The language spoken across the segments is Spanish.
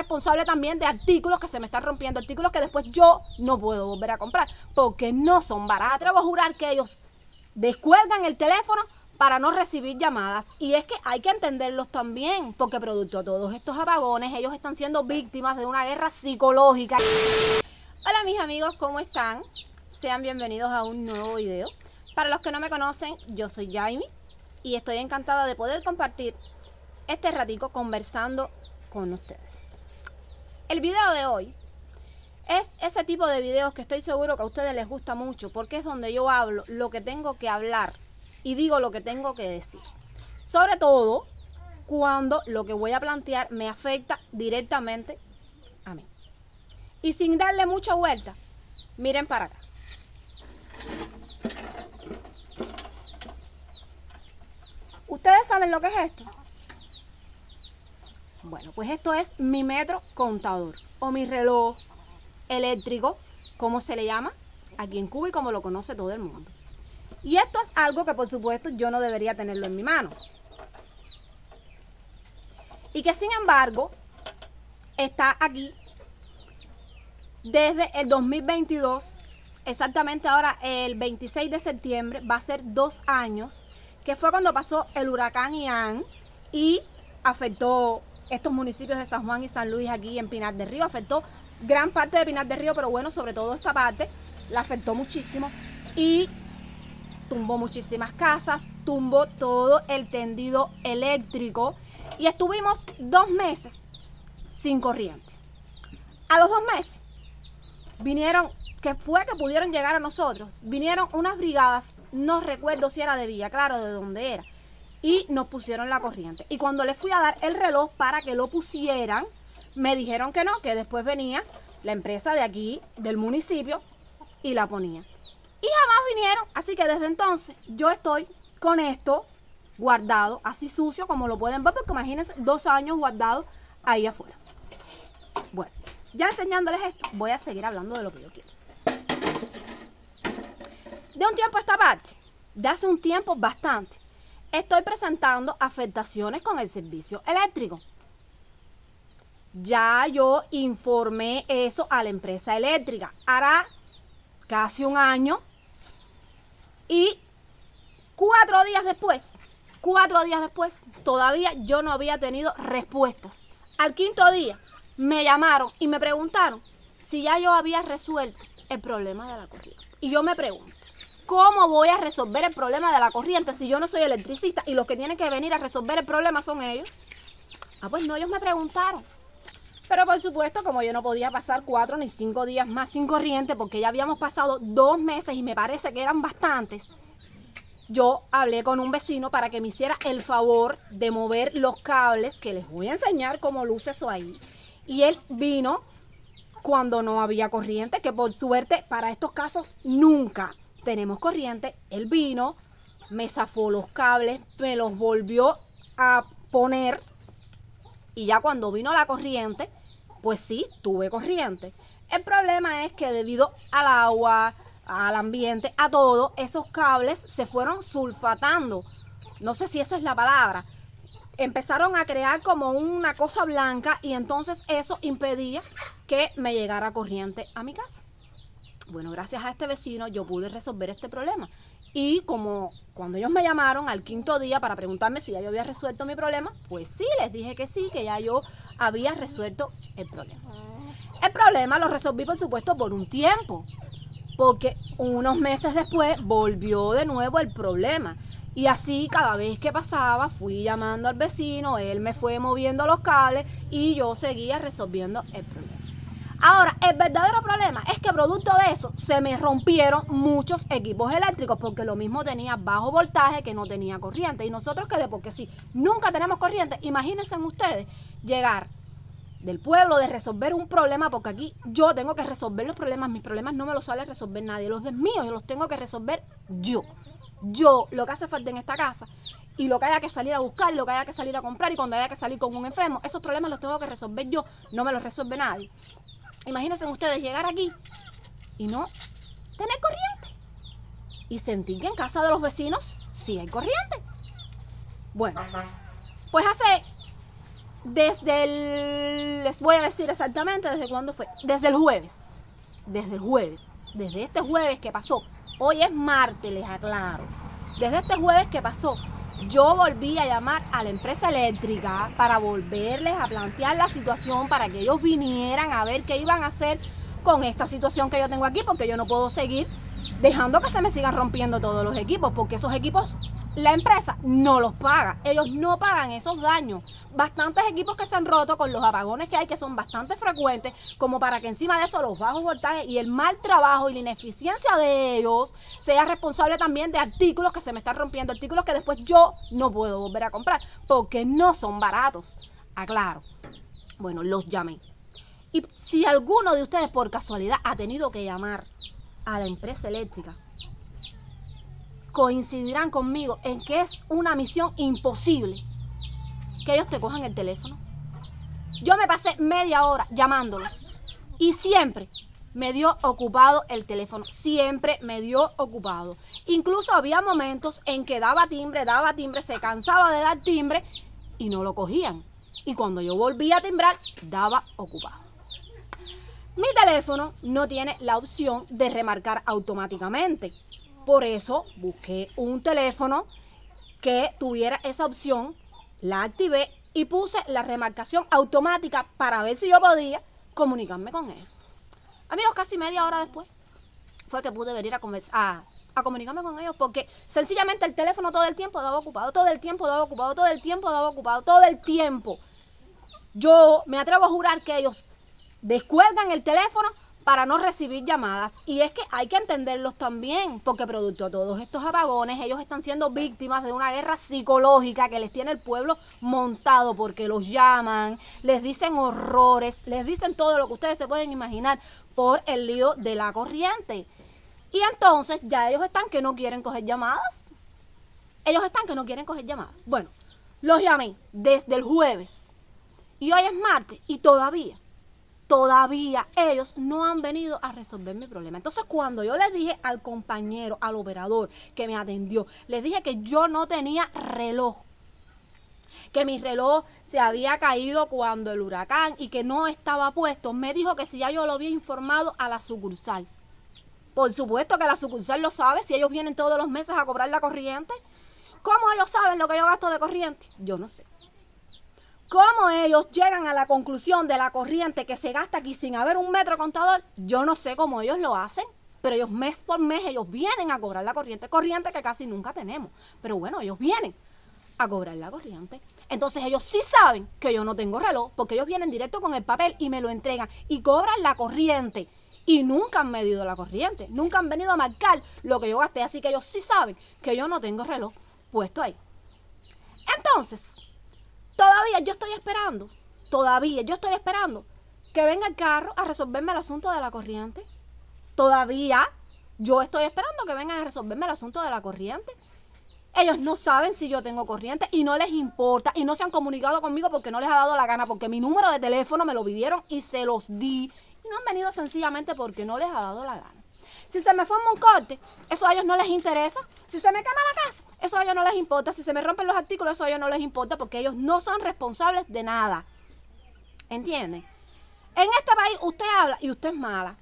responsable también de artículos que se me están rompiendo, artículos que después yo no puedo volver a comprar porque no son baratos. Atrevo a jurar que ellos descuelgan el teléfono para no recibir llamadas. Y es que hay que entenderlos también, porque producto de todos estos apagones, ellos están siendo víctimas de una guerra psicológica. Hola mis amigos, ¿cómo están? Sean bienvenidos a un nuevo video. Para los que no me conocen, yo soy Jaime y estoy encantada de poder compartir este ratico conversando con ustedes. El video de hoy es ese tipo de videos que estoy seguro que a ustedes les gusta mucho, porque es donde yo hablo lo que tengo que hablar y digo lo que tengo que decir. Sobre todo cuando lo que voy a plantear me afecta directamente a mí. Y sin darle mucha vuelta, miren para acá. ¿Ustedes saben lo que es esto? Bueno, pues esto es mi metro contador o mi reloj eléctrico, como se le llama aquí en Cuba y como lo conoce todo el mundo. Y esto es algo que por supuesto yo no debería tenerlo en mi mano. Y que sin embargo está aquí desde el 2022, exactamente ahora el 26 de septiembre va a ser 2 años, que fue cuando pasó el huracán Ian y afectó estos municipios de San Juan y San Luis aquí en Pinar del Río, afectó gran parte de Pinar del Río, pero bueno, sobre todo esta parte la afectó muchísimo y tumbó muchísimas casas, tumbó todo el tendido eléctrico y estuvimos 2 meses sin corriente. A los 2 meses vinieron, que pudieron llegar a nosotros, vinieron unas brigadas, no recuerdo si era de Villa Claro, de dónde era, y nos pusieron la corriente. Y cuando les fui a dar el reloj para que lo pusieran, me dijeron que no, que después venía la empresa de aquí, del municipio, y la ponía. Y jamás vinieron, así que desde entonces yo estoy con esto guardado, así sucio como lo pueden ver, porque imagínense 2 años guardado ahí afuera. Bueno, ya enseñándoles esto, voy a seguir hablando de lo que yo quiero. De un tiempo a esta parte, de hace un tiempo bastante, estoy presentando afectaciones con el servicio eléctrico. Ya yo informé eso a la empresa eléctrica. Hará casi 1 año y 4 días después, todavía yo no había tenido respuestas. Al 5.º día me llamaron y me preguntaron si ya yo había resuelto el problema de la corriente. Y yo me pregunto, ¿cómo voy a resolver el problema de la corriente si yo no soy electricista y los que tienen que venir a resolver el problema son ellos? Pues no, ellos me preguntaron. Pero por supuesto, como yo no podía pasar 4 ni 5 días más sin corriente, porque ya habíamos pasado 2 meses y me parece que eran bastantes, yo hablé con un vecino para que me hiciera el favor de mover los cables, que les voy a enseñar cómo luce eso ahí. Y él vino cuando no había corriente, que por suerte para estos casos nunca tenemos corriente. Él vino, me zafó los cables, me los volvió a poner y ya cuando vino la corriente, pues sí, tuve corriente. El problema es que debido al agua, al ambiente, a todo, esos cables se fueron sulfatando. No sé si esa es la palabra. Empezaron a crear como una cosa blanca y entonces eso impedía que me llegara corriente a mi casa. Bueno, gracias a este vecino yo pude resolver este problema. Y como cuando ellos me llamaron al 5.º día para preguntarme si ya yo había resuelto mi problema, pues sí, les dije que sí, que ya yo había resuelto el problema. El problema lo resolví, por supuesto, por un tiempo, porque unos meses después volvió de nuevo el problema. Y así cada vez que pasaba fui llamando al vecino, él me fue moviendo los cables y yo seguía resolviendo el problema. Ahora, el verdadero problema es que producto de eso se me rompieron muchos equipos eléctricos porque lo mismo tenía bajo voltaje que no tenía corriente. Y nosotros porque si nunca tenemos corriente, imagínense ustedes llegar del pueblo, de resolver un problema, porque aquí yo tengo que resolver los problemas, mis problemas no me los sale resolver nadie, los míos yo los tengo que resolver yo. Yo, lo que hace falta en esta casa y lo que haya que salir a buscar, lo que haya que salir a comprar y cuando haya que salir con un enfermo, esos problemas los tengo que resolver yo, no me los resuelve nadie. Imagínense ustedes llegar aquí y no tener corriente y sentir que en casa de los vecinos sí hay corriente. Bueno, pues hace les voy a decir exactamente desde cuándo fue, desde el jueves, desde este jueves que pasó, hoy es martes, les aclaro, desde este jueves que pasó, yo volví a llamar a la empresa eléctrica para volverles a plantear la situación para que ellos vinieran a ver qué iban a hacer con esta situación que yo tengo aquí, porque yo no puedo seguir dejando que se me sigan rompiendo todos los equipos, porque esos equipos la empresa no los paga, ellos no pagan esos daños. Bastantes equipos que se han roto con los apagones que hay, que son bastante frecuentes, como para que encima de eso los bajos voltajes y el mal trabajo y la ineficiencia de ellos sea responsable también de artículos que se me están rompiendo, artículos que después yo no puedo volver a comprar, porque no son baratos, aclaro. Bueno, los llamé. Y si alguno de ustedes por casualidad ha tenido que llamar a la empresa eléctrica, coincidirán conmigo en que es una misión imposible que ellos te cojan el teléfono. Yo me pasé media hora llamándolos y siempre me dio ocupado el teléfono, siempre me dio ocupado. Incluso había momentos en que daba timbre, se cansaba de dar timbre y no lo cogían. Y cuando yo volvía a timbrar, daba ocupado. Mi teléfono no tiene la opción de remarcar automáticamente. Por eso busqué un teléfono que tuviera esa opción, la activé y puse la remarcación automática para ver si yo podía comunicarme con él. Amigos, casi media hora después fue que pude venir a comunicarme con ellos, porque sencillamente el teléfono todo el tiempo daba ocupado, todo el tiempo daba ocupado, todo el tiempo daba ocupado, todo el tiempo. Yo me atrevo a jurar que ellos descuelgan el teléfono para no recibir llamadas, y es que hay que entenderlos también, porque producto de todos estos apagones ellos están siendo víctimas de una guerra psicológica que les tiene el pueblo montado, porque los llaman, les dicen horrores, les dicen todo lo que ustedes se pueden imaginar por el lío de la corriente. Y entonces ya ellos están que no quieren coger llamadas. Bueno, los llamé desde el jueves y hoy es martes y todavía ellos no han venido a resolver mi problema. Entonces, cuando yo les dije al compañero, al operador que me atendió, les dije que yo no tenía reloj, que mi reloj se había caído cuando el huracán y que no estaba puesto, me dijo que si ya yo lo había informado a la sucursal. Por supuesto que la sucursal lo sabe, si ellos vienen todos los meses a cobrar la corriente. ¿Cómo ellos saben lo que yo gasto de corriente? Yo no sé. ¿Cómo ellos llegan a la conclusión de la corriente que se gasta aquí sin haber un metro contador? Yo no sé cómo ellos lo hacen, pero ellos mes por mes ellos vienen a cobrar la corriente que casi nunca tenemos. Pero bueno, ellos vienen a cobrar la corriente. Entonces ellos sí saben que yo no tengo reloj, porque ellos vienen directo con el papel y me lo entregan y cobran la corriente. Y nunca han medido la corriente, nunca han venido a marcar lo que yo gasté, así que ellos sí saben que yo no tengo reloj puesto ahí. Entonces, todavía yo estoy esperando que venga el carro a resolverme el asunto de la corriente. Todavía yo estoy esperando que vengan a resolverme el asunto de la corriente. Ellos no saben si yo tengo corriente y no les importa y no se han comunicado conmigo porque no les ha dado la gana, porque mi número de teléfono me lo pidieron y se los di. Y no han venido sencillamente porque no les ha dado la gana. Si se me forma un corte, eso a ellos no les interesa. Si se me quema la casa, eso a ellos no les importa. Si se me rompen los artículos, eso a ellos no les importa, porque ellos no son responsables de nada. ¿Entienden? En este país usted habla y usted es mala.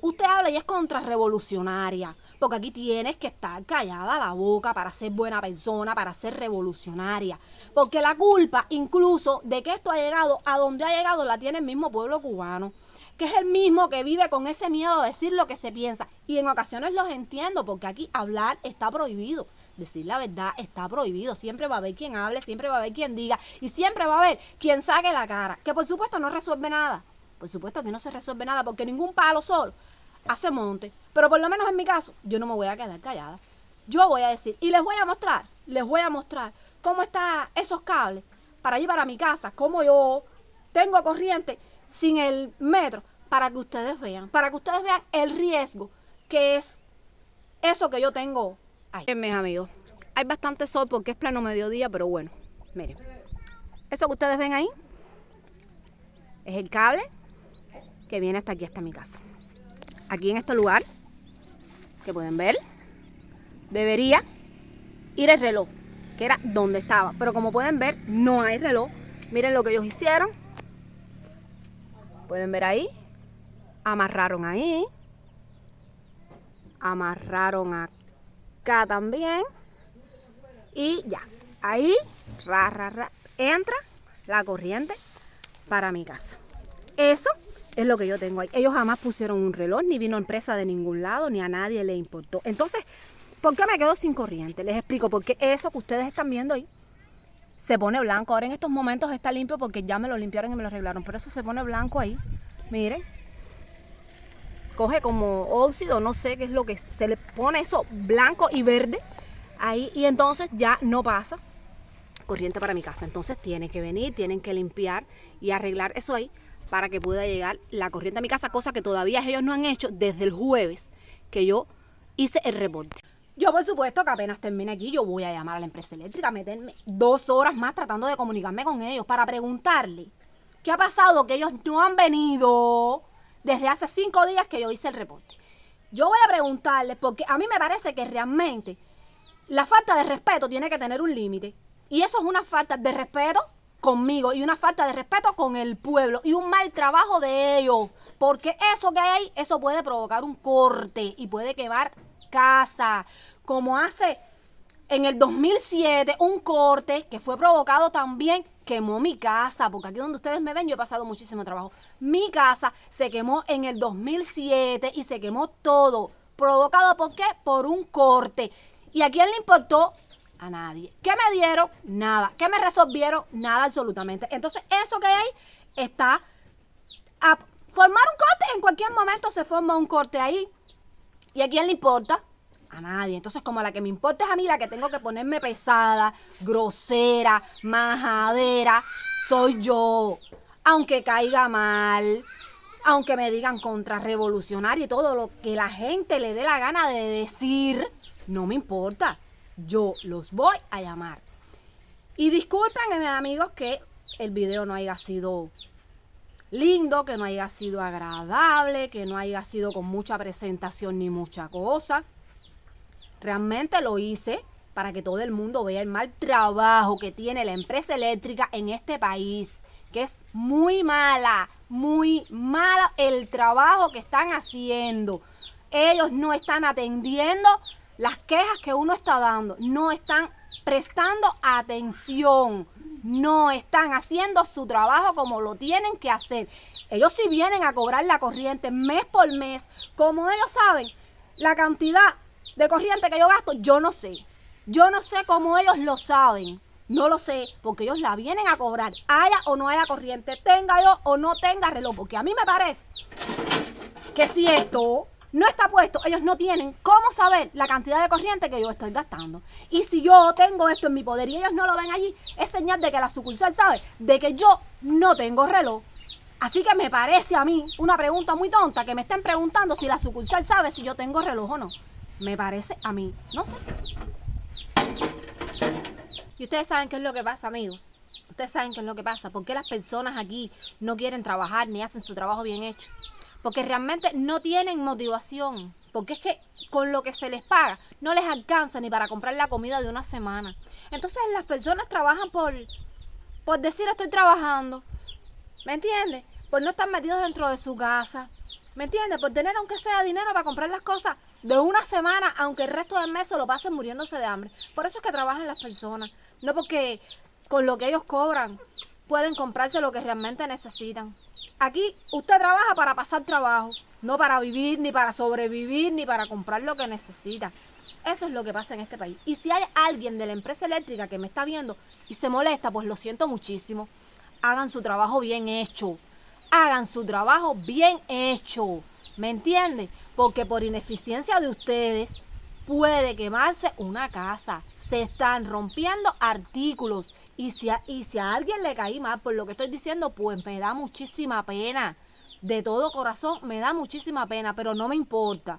Usted habla y es contrarrevolucionaria, porque aquí tienes que estar callada la boca para ser buena persona, para ser revolucionaria. Porque la culpa incluso de que esto ha llegado a donde ha llegado la tiene el mismo pueblo cubano, que es el mismo que vive con ese miedo a decir lo que se piensa. Y en ocasiones los entiendo, porque aquí hablar está prohibido. Decir la verdad está prohibido. Siempre va a haber quien hable, siempre va a haber quien diga y siempre va a haber quien saque la cara. Que por supuesto no resuelve nada. Por supuesto que no se resuelve nada, porque ningún palo solo hace monte. Pero por lo menos en mi caso, yo no me voy a quedar callada. Yo voy a decir, y les voy a mostrar cómo están esos cables para ir para mi casa, cómo yo tengo corriente sin el metro, para que ustedes vean el riesgo que es eso que yo tengo ahí. Miren, mis amigos, hay bastante sol porque es pleno mediodía, pero bueno, miren, eso que ustedes ven ahí es el cable que viene hasta aquí, hasta mi casa. Aquí en este lugar, que pueden ver, debería ir el reloj, que era donde estaba. Pero como pueden ver, no hay reloj, Miren lo que ellos hicieron. Pueden ver ahí. Amarraron ahí. Amarraron acá también. Y ya. Ahí, entra la corriente para mi casa. Eso es lo que yo tengo ahí. Ellos jamás pusieron un reloj, ni vino empresa de ningún lado, ni a nadie le importó. Entonces, ¿por qué me quedo sin corriente? Les explico, porque eso que ustedes están viendo ahí se pone blanco. Ahora en estos momentos está limpio porque ya me lo limpiaron y me lo arreglaron, pero eso se pone blanco ahí. Miren. Coge como óxido, no sé qué es lo que se le pone eso blanco y verde ahí, y entonces ya no pasa corriente para mi casa. Entonces tienen que venir, tienen que limpiar y arreglar eso ahí para que pueda llegar la corriente a mi casa, cosa que todavía ellos no han hecho desde el jueves que yo hice el reporte. Yo, por supuesto, que apenas termine aquí, yo voy a llamar a la empresa eléctrica, meterme 2 horas más tratando de comunicarme con ellos para preguntarle qué ha pasado, que ellos no han venido desde hace 5 días que yo hice el reporte. Yo voy a preguntarles porque a mí me parece que realmente la falta de respeto tiene que tener un límite. Y eso es una falta de respeto conmigo y una falta de respeto con el pueblo y un mal trabajo de ellos. Porque eso que hay ahí, eso puede provocar un corte y puede quemar casa. Como hace en el 2007 un corte que fue provocado también, quemó mi casa. Porque aquí donde ustedes me ven yo he pasado muchísimo trabajo. Mi casa se quemó en el 2007 y se quemó todo. ¿Provocado por qué? Por un corte. ¿Y a quién le importó? A nadie. ¿Qué me dieron? Nada. ¿Qué me resolvieron? Nada absolutamente. Entonces eso que hay está a formar un corte. En cualquier momento se forma un corte ahí. ¿Y a quién le importa? A nadie. Entonces como la que me importa es a mí, la que tengo que ponerme pesada, grosera, majadera, soy yo. Aunque caiga mal, aunque me digan contrarrevolucionario y todo lo que la gente le dé la gana de decir, no me importa. Yo los voy a llamar. Y discúlpenme, amigos, que el video no haya sido lindo, que no haya sido agradable, que no haya sido con mucha presentación ni mucha cosa. Realmente lo hice para que todo el mundo vea el mal trabajo que tiene la empresa eléctrica en este país, que es muy mala el trabajo que están haciendo. Ellos no están atendiendo las quejas que uno está dando, no están prestando atención, no están haciendo su trabajo como lo tienen que hacer. Ellos sí vienen a cobrar la corriente mes por mes, como ellos saben la cantidad de corriente que yo gasto, yo no sé cómo ellos lo saben, no lo sé, porque ellos la vienen a cobrar, haya o no haya corriente, tenga yo o no tenga reloj, porque a mí me parece que si esto no está puesto, ellos no tienen cómo saber la cantidad de corriente que yo estoy gastando. Y si yo tengo esto en mi poder y ellos no lo ven allí, es señal de que la sucursal sabe de que yo no tengo reloj. Así que me parece a mí una pregunta muy tonta que me estén preguntando si la sucursal sabe si yo tengo reloj o no. Me parece a mí, no sé. Y ustedes saben qué es lo que pasa, amigos. Ustedes saben qué es lo que pasa. ¿Por qué las personas aquí no quieren trabajar ni hacen su trabajo bien hecho? Porque realmente no tienen motivación. Porque es que con lo que se les paga no les alcanza ni para comprar la comida de una semana. Entonces las personas trabajan por decir estoy trabajando. ¿Me entiendes? Por no estar metidos dentro de su casa. ¿Me entiendes? Por tener aunque sea dinero para comprar las cosas de una semana, aunque el resto del mes se lo pasen muriéndose de hambre. Por eso es que trabajan las personas. No porque con lo que ellos cobran pueden comprarse lo que realmente necesitan. Aquí usted trabaja para pasar trabajo, no para vivir, ni para sobrevivir, ni para comprar lo que necesita. Eso es lo que pasa en este país. Y si hay alguien de la empresa eléctrica que me está viendo y se molesta, pues lo siento muchísimo. Hagan su trabajo bien hecho. Hagan su trabajo bien hecho. ¿Me entiende? Porque por ineficiencia de ustedes puede quemarse una casa. Se están rompiendo artículos. Y si a alguien le caí mal por lo que estoy diciendo, pues me da muchísima pena. De todo corazón me da muchísima pena, pero no me importa.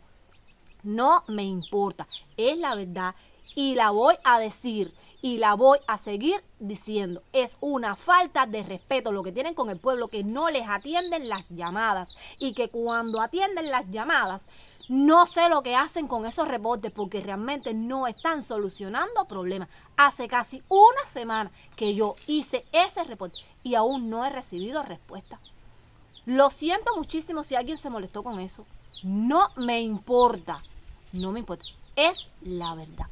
No me importa. Es la verdad y la voy a decir. Y la voy a seguir diciendo. Es una falta de respeto lo que tienen con el pueblo, que no les atienden las llamadas. Y que cuando atienden las llamadas, No sé lo que hacen con esos reportes porque realmente no están solucionando problemas. Hace casi una semana que yo hice ese reporte y aún no he recibido respuesta. Lo siento muchísimo si alguien se molestó con eso. No me importa. No me importa. Es la verdad.